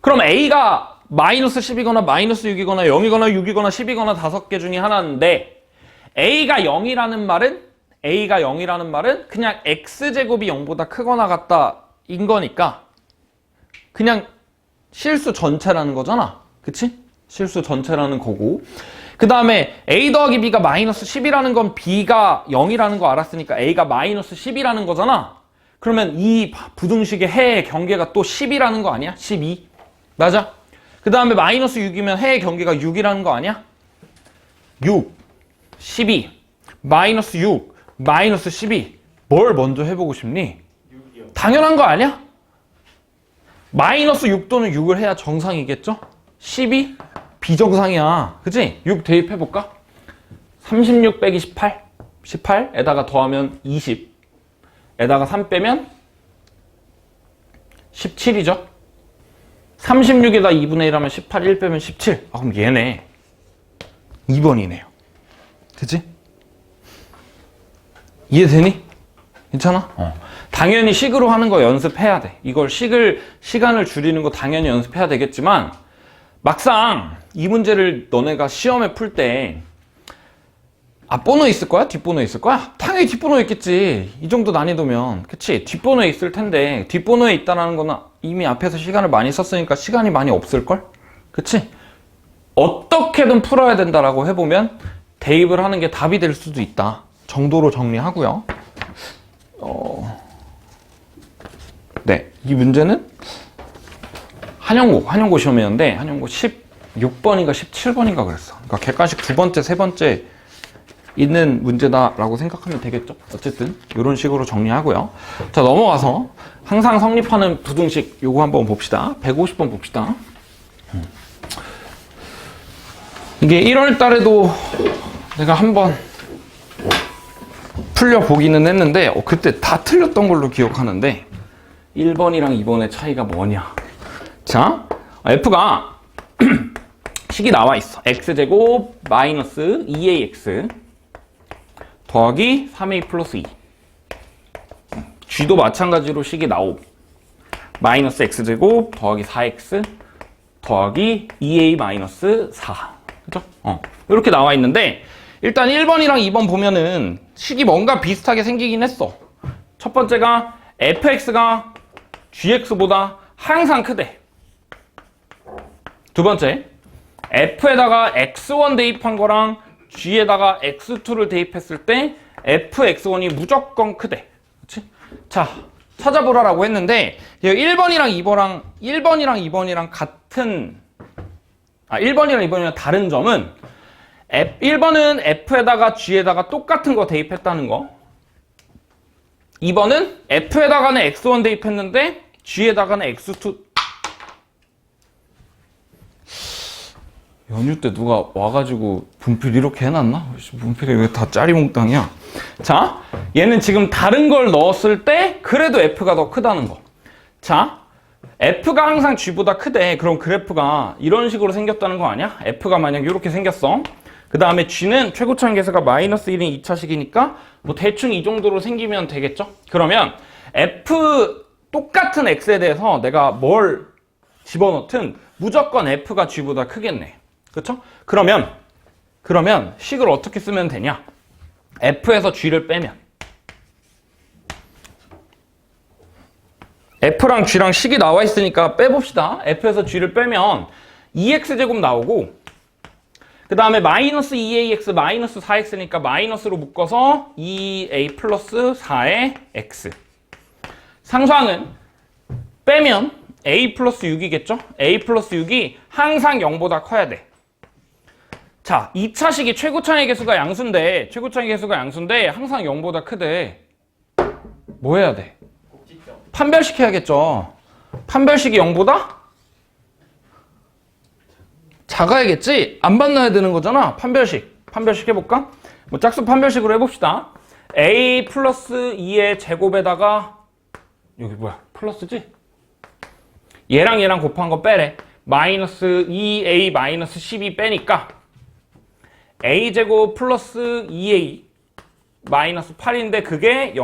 그럼 a가 마이너스 10이거나 마이너스 6이거나 0이거나 6이거나 10이거나 5개 중에 하나인데 a가 0이라는 말은 그냥 x제곱이 0보다 크거나 같다인 거니까 그냥 실수 전체라는 거잖아. 그치? 실수 전체라는 거고 그 다음에 a 더하기 b가 마이너스 10이라는 건 b가 0이라는 거 알았으니까 a가 마이너스 10이라는 거잖아. 그러면 이 부등식의 해의 경계가 또 10이라는 거 아니야? 12. 맞아? 그 다음에 마이너스 6이면 해의 경계가 6이라는 거 아니야? 6, 12, 마이너스 6, 마이너스 12. 뭘 먼저 해보고 싶니? 6이요. 당연한 거 아니야? 마이너스 6 또는 6을 해야 정상이겠죠? 12? 비정상이야. 그치? 6 대입해볼까? 36 빼기 18. 18에다가 더하면 20. 에다가 3 빼면 17이죠? 36에다 2분의 1 하면 18, 1 빼면 17. 아, 그럼 얘네 2번이네요. 그치? 이해되니? 괜찮아? 당연히 식으로 하는 거 연습해야 돼. 이걸 시간을 줄이는 거 당연히 연습해야 되겠지만 막상 이 문제를 너네가 시험에 풀 때 앞번호 있을 거야? 뒷번호 있을 거야? 당연히 뒷번호 있겠지. 이 정도 난이도면. 그치? 뒷번호에 있을 텐데 뒷번호에 있다는 거는 이미 앞에서 시간을 많이 썼으니까 시간이 많이 없을걸? 그치? 어떻게든 풀어야 된다라고 해보면 대입을 하는 게 답이 될 수도 있다 정도로 정리하고요. 네, 이 문제는 한영고 시험이었는데 한영고 16번인가 17번인가 그랬어. 그러니까 객관식 두 번째, 세 번째 있는 문제다라고 생각하면 되겠죠. 어쨌든 이런 식으로 정리하고요. 자, 넘어가서 항상 성립하는 부등식 요거 한번 봅시다. 150번 봅시다. 이게 1월 달에도 내가 한번 풀려보기는 했는데 그때 다 틀렸던 걸로 기억하는데 1번이랑 2번의 차이가 뭐냐. 자, f가 식이 나와 있어. x제곱 마이너스 2ax 더하기 3a 플러스 2. g도 마찬가지로 식이 나오고 마이너스 x제곱 더하기 4x 더하기 2a 마이너스 4. 그죠? 이렇게 나와 있는데 일단 1번이랑 2번 보면은 식이 뭔가 비슷하게 생기긴 했어. 첫 번째가 fx가 gx보다 항상 크대. 두 번째, f에다가 x1 대입한 거랑 g에다가 x2를 대입했을 때 fx1이 무조건 크대. 그치? 자, 찾아보라라고 했는데 1번이랑 2번이랑 같은 1번이랑 2번이랑 다른 점은 1번은 f에다가 g에다가 똑같은 거 대입했다는 거. 2번은 f에다가는 x1 대입했는데 g에다가는 x2. 연휴 때 누가 와가지고 분필 이렇게 해놨나? 분필이 왜 다 짜리몽땅이야? 자, 얘는 지금 다른 걸 넣었을 때 그래도 f가 더 크다는 거. 자, f가 항상 g보다 크대. 그럼 그래프가 이런 식으로 생겼다는 거 아니야? f가 만약 이렇게 생겼어. 그 다음에 g는 최고차항 계수가 마이너스 1인 2차식이니까 뭐 대충 이 정도로 생기면 되겠죠? 그러면 f 똑같은 x에 대해서 내가 뭘 집어넣든 무조건 f가 g보다 크겠네. 그렇죠? 그러면 식을 어떻게 쓰면 되냐? f에서 g를 빼면 f랑 g랑 식이 나와 있으니까 빼봅시다. f에서 g를 빼면 2x제곱 나오고 그 다음에 마이너스 2ax 마이너스 4x니까 마이너스로 묶어서 2a 플러스 4의 x. 상수항은 빼면 a 플러스 6이겠죠? a 플러스 6이 항상 0보다 커야 돼. 자, 2차식이 최고차항의 개수가 양수인데 항상 0보다 크대. 뭐 해야 돼? 판별식 해야겠죠. 판별식이 0보다 작아야겠지? 안 만나야 되는 거잖아. 판별식 해볼까? 뭐 짝수 판별식으로 해봅시다. a 플러스 2의 제곱에다가 여기 뭐야? 플러스지? 얘랑 얘랑 곱한 거 빼래. 마이너스 2a 마이너스 12 빼니까 a제곱 플러스 2a 마이너스 8인데 그게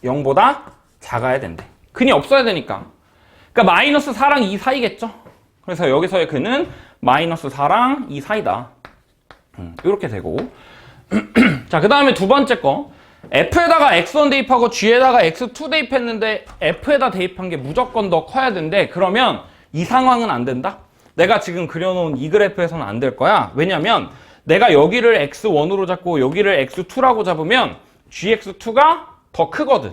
0보다 작아야 된대. 근이 없어야 되니까. 그러니까 마이너스 4랑 2 사이겠죠? 그래서 여기서의 근은 마이너스 4랑 2 사이다. 이렇게 되고. 자, 그 다음에 두 번째 거. F에다가 X1 대입하고 G에다가 X2 대입했는데 F에다 대입한 게 무조건 더 커야 된대. 그러면 이 상황은 안 된다? 내가 지금 그려놓은 이 그래프에서는 안 될 거야. 왜냐면 내가 여기를 X1으로 잡고 여기를 X2라고 잡으면 GX2가 더 크거든.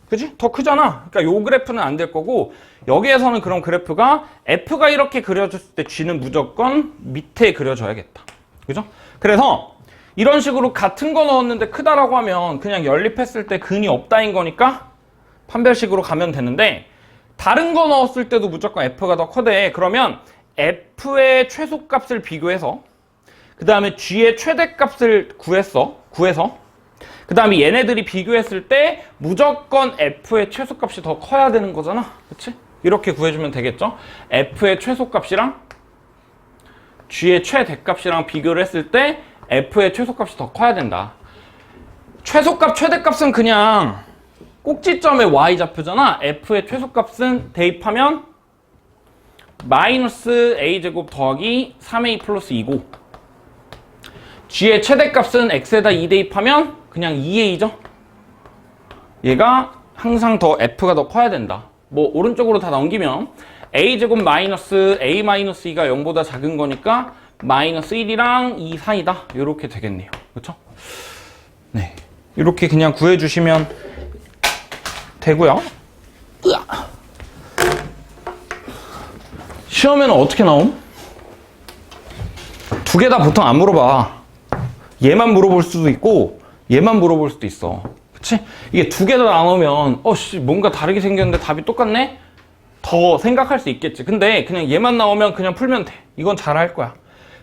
그지? 더 크잖아. 그러니까 요 그래프는 안 될 거고 여기에서는 그럼 그래프가 F가 이렇게 그려졌을 때 G는 무조건 밑에 그려져야겠다. 그죠? 그래서 이런 식으로 같은 거 넣었는데 크다라고 하면 그냥 연립했을 때 근이 없다인 거니까 판별식으로 가면 되는데 다른 거 넣었을 때도 무조건 F가 더 커대. 그러면 F의 최소값을 비교해서 그 다음에 G의 최대값을 구해서 그 다음에 얘네들이 비교했을 때 무조건 F의 최소값이 더 커야 되는 거잖아. 그치? 이렇게 구해주면 되겠죠? F의 최소값이랑 G의 최대값이랑 비교를 했을 때 F의 최소값이 더 커야 된다. 최소값, 최대값은 그냥 꼭지점의 Y좌표잖아. F의 최소값은 대입하면 마이너스 A제곱 더하기 3A 플러스 2고 G의 최대값은 X에다 2 대입하면 그냥 2A죠. 얘가 항상 더 F가 더 커야 된다. 뭐 오른쪽으로 다 넘기면 A제곱 마이너스 A 마이너스 2가 0보다 작은 거니까 마이너스 1이랑 2 사이다. 이렇게 되겠네요. 그렇죠? 네, 이렇게 그냥 구해주시면 되고요. 시험에는 어떻게 나옴? 두 개 다 보통 안 물어봐. 얘만 물어볼 수도 있고 얘만 물어볼 수도 있어. 그치? 이게 두 개 다 나오면 뭔가 다르게 생겼는데 답이 똑같네? 더 생각할 수 있겠지. 근데 그냥 얘만 나오면 그냥 풀면 돼. 이건 잘 할 거야.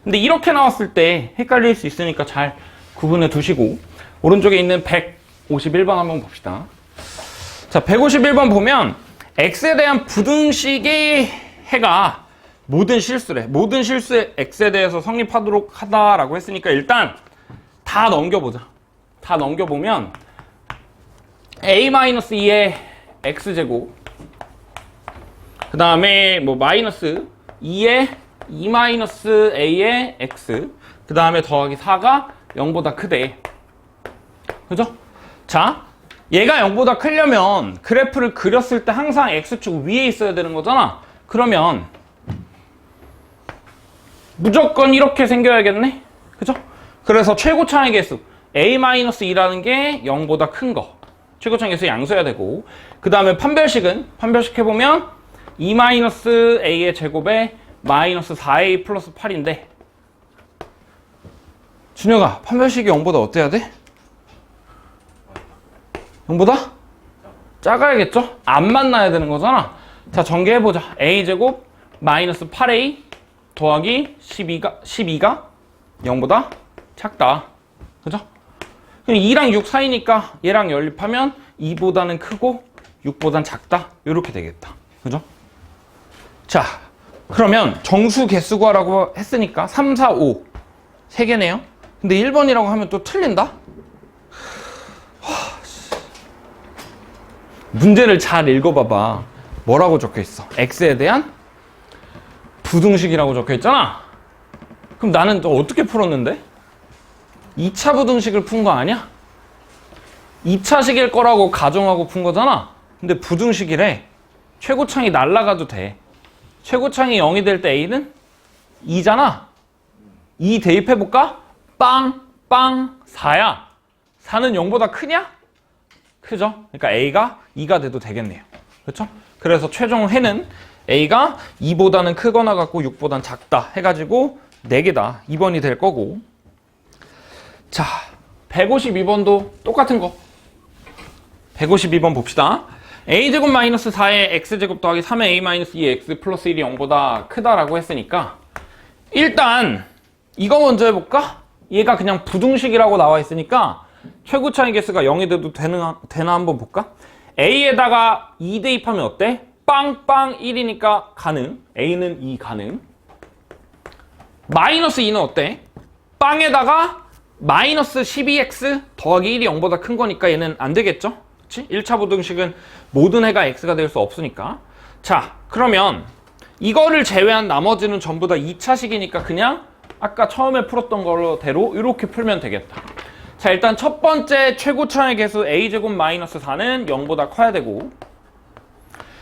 근데 이렇게 나왔을 때 헷갈릴 수 있으니까 잘 구분해 두시고 오른쪽에 있는 151번 한번 봅시다. 자, 151번 보면 x에 대한 부등식의 해가 모든 실수래. 모든 실수의 x에 대해서 성립하도록 하다라고 했으니까 일단 다 넘겨보자. 다 넘겨보면 a-2의 x제곱 그 다음에 뭐 마이너스 2의 2-a의 x 그 다음에 더하기 4가 0보다 크대. 그죠? 자, 얘가 0보다 크려면 그래프를 그렸을 때 항상 x축 위에 있어야 되는 거잖아. 그러면 무조건 이렇게 생겨야겠네? 그죠? 그래서 최고차의 개수 a-2라는 게 0보다 큰 거. 최고차의 개수 양수해야 되고 그 다음에 판별식 해보면 2-a의 제곱에 마이너스 4a 플러스 8인데 준혁아, 판별식이 0보다 어때야 돼? 0보다? 작아야겠죠? 안 만나야 되는 거잖아. 자, 전개해보자. a제곱 마이너스 8a 더하기 12가 0보다 작다. 그죠? 그럼 2랑 6 사이니까 얘랑 연립하면 2보다는 크고 6보다는 작다. 이렇게 되겠다. 그죠? 자, 그러면 정수 개수 구하라고 했으니까 3, 4, 5 3개네요. 근데 1번이라고 하면 또 틀린다? 문제를 잘 읽어봐봐. 뭐라고 적혀있어? x에 대한 부등식이라고 적혀있잖아. 그럼 나는 또 어떻게 풀었는데? 2차 부등식을 푼 거 아니야? 2차식일 거라고 가정하고 푼 거잖아. 근데 부등식이래. 최고창이 날아가도 돼. 최고창이 0이 될 때 a는 2잖아. 2 대입해볼까? 빵, 4야. 4는 0보다 크냐? 크죠? 그러니까 a가 2가 돼도 되겠네요. 그렇죠? 그래서 최종 해는 a가 2보다는 크거나 같고 6보다는 작다 해가지고 4개다. 2번이 될 거고. 자, 152번도 똑같은 거. 152번 봅시다. a제곱 마이너스 4의 x제곱 더하기 3의 a 마이너스 2x 플러스 1이 0보다 크다라고 했으니까 일단 이거 먼저 해볼까? 얘가 그냥 부등식이라고 나와 있으니까 최고차의 개수가 0이 돼도 되나 한번 볼까? A에다가 2 대입하면 어때? 빵빵 1이니까 가능. A는 2 가능. 마이너스 2는 어때? 빵에다가 마이너스 12x 더하기 1이 0보다 큰 거니까 얘는 안 되겠죠? 그치? 1차 부등식은 모든 해가 x가 될 수 없으니까. 자, 그러면 이거를 제외한 나머지는 전부 다 2차식이니까 그냥 아까 처음에 풀었던 거대로 이렇게 풀면 되겠다. 자, 일단 첫 번째 최고차의 개수 a제곱 마이너스 4는 0보다 커야 되고,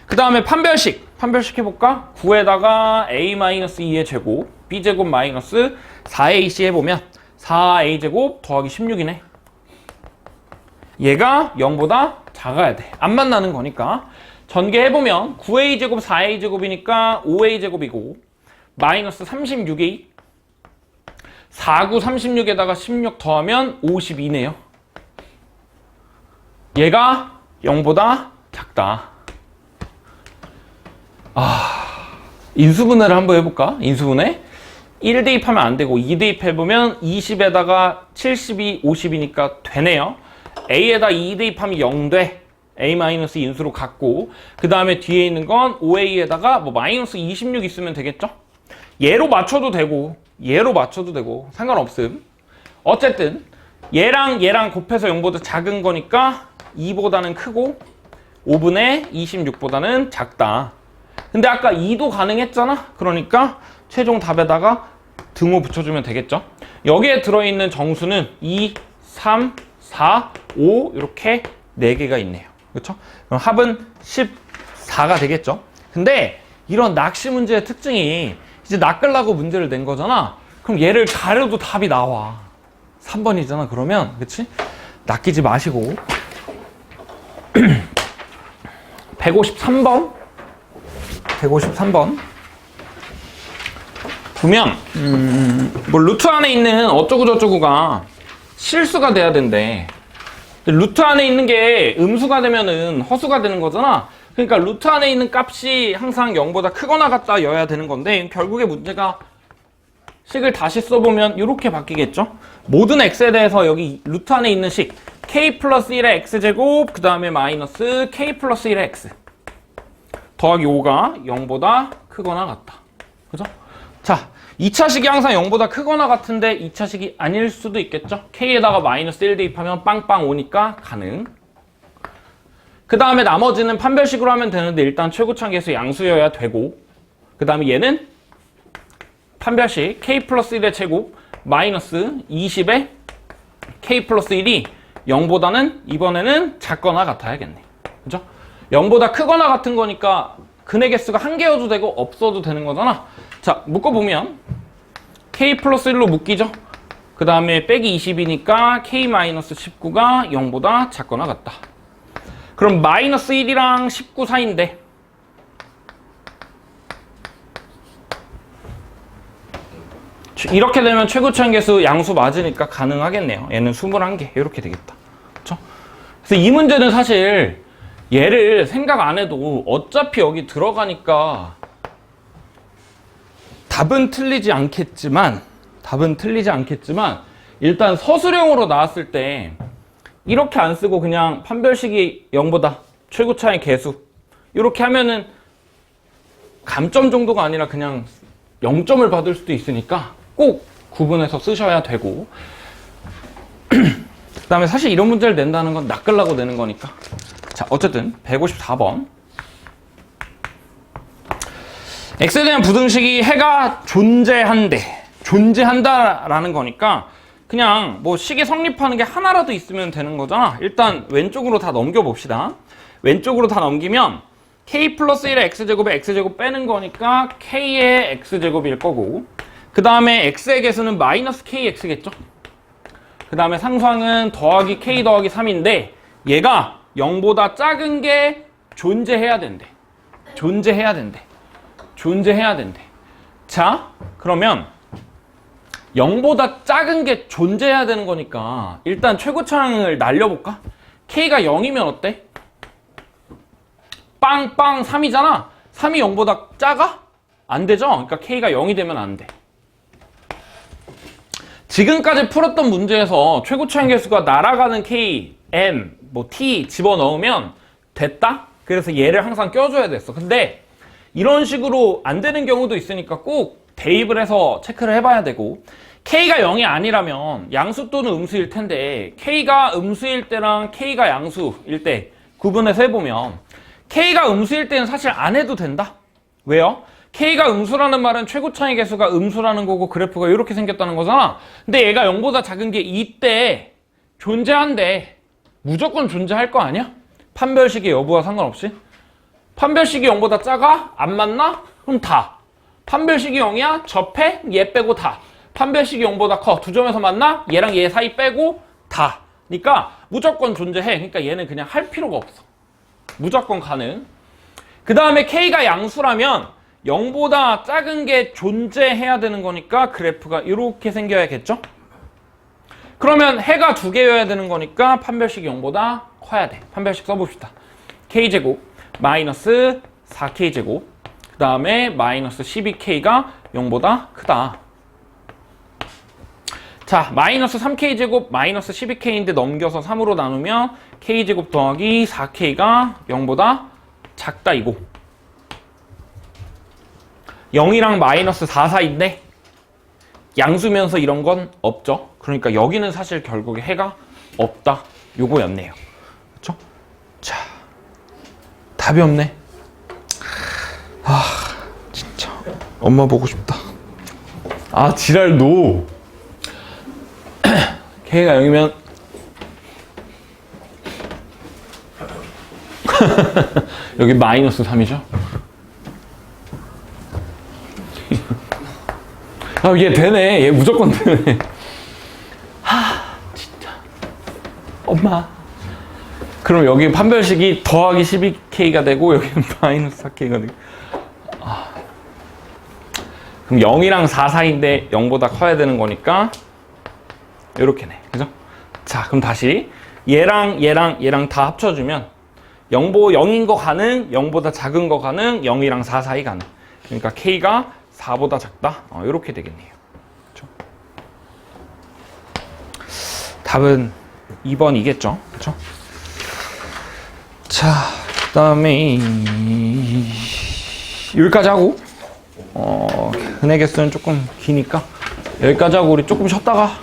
그 다음에 판별식 해볼까? 9에다가 a-2의 제곱 b제곱 마이너스 4ac 해보면 4a제곱 더하기 16이네. 얘가 0보다 작아야 돼. 안 만나는 거니까. 전개해보면 9a제곱 4a제곱이니까 5a제곱이고 마이너스 36a 4, 9, 36에다가 16 더하면 52네요. 얘가 0보다 작다. 인수분해를 한번 해볼까? 인수분해 1 대입하면 안 되고 2 대입해보면 20에다가 72, 50이니까 되네요. A에다 2 대입하면 0 돼. A- 인수로 갖고, 그 다음에 뒤에 있는 건 5A에다가 뭐 마이너스 26 있으면 되겠죠? 얘로 맞춰도 되고 얘로 맞춰도 되고 상관없음. 어쨌든 얘랑 곱해서 0보다 작은 거니까 2보다는 크고 5분의 26보다는 작다. 근데 아까 2도 가능했잖아? 그러니까 최종 답에다가 등호 붙여주면 되겠죠? 여기에 들어있는 정수는 2, 3, 4, 5 이렇게 4개가 있네요. 그렇죠? 그럼 합은 14가 되겠죠? 근데 이런 낚시 문제의 특징이 이제 낚으려고 문제를 낸 거잖아? 그럼 얘를 가려도 답이 나와. 3번이잖아, 그러면. 그치? 낚이지 마시고. 153번. 보면, 뭐, 루트 안에 있는 어쩌고저쩌고가 실수가 돼야 된대. 루트 안에 있는 게 음수가 되면은 허수가 되는 거잖아. 그러니까 루트 안에 있는 값이 항상 0보다 크거나 같다 여야 되는 건데, 결국에 문제가 식을 다시 써보면 이렇게 바뀌겠죠. 모든 x에 대해서 여기 루트 안에 있는 식 k 플러스 1의 x제곱 그 다음에 마이너스 k 플러스 1의 x 더하기 5가 0보다 크거나 같다. 그죠? 자, 2차식이 항상 0보다 크거나 같은데 2차식이 아닐 수도 있겠죠. k에다가 마이너스 1 대입하면 빵빵 오니까 가능. 그 다음에 나머지는 판별식으로 하면 되는데 일단 최고차의 개수 양수여야 되고, 그 다음에 얘는 판별식 k 플러스 1의 제곱 마이너스 20의 k 플러스 1이 0보다는 이번에는 작거나 같아야겠네. 그죠? 0보다 크거나 같은 거니까 근의 개수가 한 개여도 되고 없어도 되는 거잖아. 자, 묶어보면 k 플러스 1로 묶이죠? 그 다음에 빼기 20이니까 k 마이너스 19가 0보다 작거나 같다. 그럼 마이너스 1이랑 19 사이인데 이렇게 되면 최고차의 개수 양수 맞으니까 가능하겠네요. 얘는 21개 이렇게 되겠다. 그렇죠? 그래서 이 문제는 사실 얘를 생각 안 해도 어차피 여기 들어가니까 답은 틀리지 않겠지만 일단 서술형으로 나왔을 때 이렇게 안 쓰고 그냥 판별식이 0보다 최고차의 개수 이렇게 하면은 감점 정도가 아니라 그냥 0점을 받을 수도 있으니까 꼭 구분해서 쓰셔야 되고, 그 다음에 사실 이런 문제를 낸다는 건 낚으려고 내는 거니까. 자, 어쨌든 154번 x에 대한 부등식이 해가 존재한다라는 거니까 그냥 뭐 식이 성립하는 게 하나라도 있으면 되는 거잖아. 일단 왼쪽으로 다 넘겨봅시다. 왼쪽으로 다 넘기면 k 플러스 1의 x제곱에 x제곱 빼는 거니까 k의 x제곱일 거고, 그 다음에 x의 개수는 마이너스 kx겠죠. 그 다음에 상수항은 더하기 k 더하기 3인데 얘가 0보다 작은 게 존재해야 된대. 자, 그러면 0보다 작은 게 존재해야 되는 거니까 일단 최고차항을 날려볼까? k가 0이면 어때? 빵빵 3이잖아. 3이 0보다 작아? 안 되죠? 그러니까 k가 0이 되면 안 돼. 지금까지 풀었던 문제에서 최고 차항 계수가 날아가는 k, m, 뭐 t 집어넣으면 됐다? 그래서 얘를 항상 껴줘야 됐어. 근데 이런 식으로 안 되는 경우도 있으니까 꼭 대입을 해서 체크를 해봐야 되고, k가 0이 아니라면 양수 또는 음수일 텐데 k가 음수일 때랑 k가 양수일 때 구분해서 해보면 k가 음수일 때는 사실 안 해도 된다. 왜요? k가 음수라는 말은 최고 차이 계수가 음수라는 거고 그래프가 이렇게 생겼다는 거잖아. 근데 얘가 0보다 작은 게 이때 존재한대. 무조건 존재할 거 아니야? 판별식의 여부와 상관없이. 판별식이 0보다 작아? 안 맞나? 그럼 다. 판별식이 0이야? 접해? 얘 빼고 다. 판별식이 0보다 커. 두 점에서 만나? 얘랑 얘 사이 빼고 다. 그러니까 무조건 존재해. 그러니까 얘는 그냥 할 필요가 없어. 무조건 가능. 그 다음에 k가 양수라면 0보다 작은 게 존재해야 되는 거니까 그래프가 이렇게 생겨야겠죠? 그러면 해가 두 개여야 되는 거니까 판별식이 0보다 커야 돼. 판별식 써봅시다. k제곱 마이너스 4k제곱 그 다음에 마이너스 12k가 0보다 크다. 자, 마이너스 3k제곱 마이너스 12k인데 넘겨서 3으로 나누면 k제곱 더하기 4k가 0보다 작다 이거. 0이랑 마이너스 4 사이인데 양수면서 이런 건 없죠. 그러니까 여기는 사실 결국에 해가 없다. 요거였네요. 그렇죠? 자, 답이 없네. 아, 진짜 엄마 보고 싶다. 아, 지랄 노. k가 0이면 여기 마이너스 3이죠? 아, 얘 되네. 얘 무조건 되네. 하, 진짜. 엄마. 그럼 여기 판별식이 더하기 12k가 되고 여기는 마이너스 4k가 되고. 아. 그럼 0이랑 4 사이인데 0보다 커야 되는 거니까 이렇게네. 그죠? 자, 그럼 다시 얘랑 다 합쳐주면 0인 거 가능, 0보다 작은 거 가능, 0이랑 4 사이 가능. 그러니까 k가 4보다 작다? 이렇게 되겠네요. 그렇죠? 답은 2번이겠죠? 그렇죠? 자, 그 다음에 여기까지 하고 근해 개수는 조금 기니까 여기까지 하고 우리 조금 쉬었다가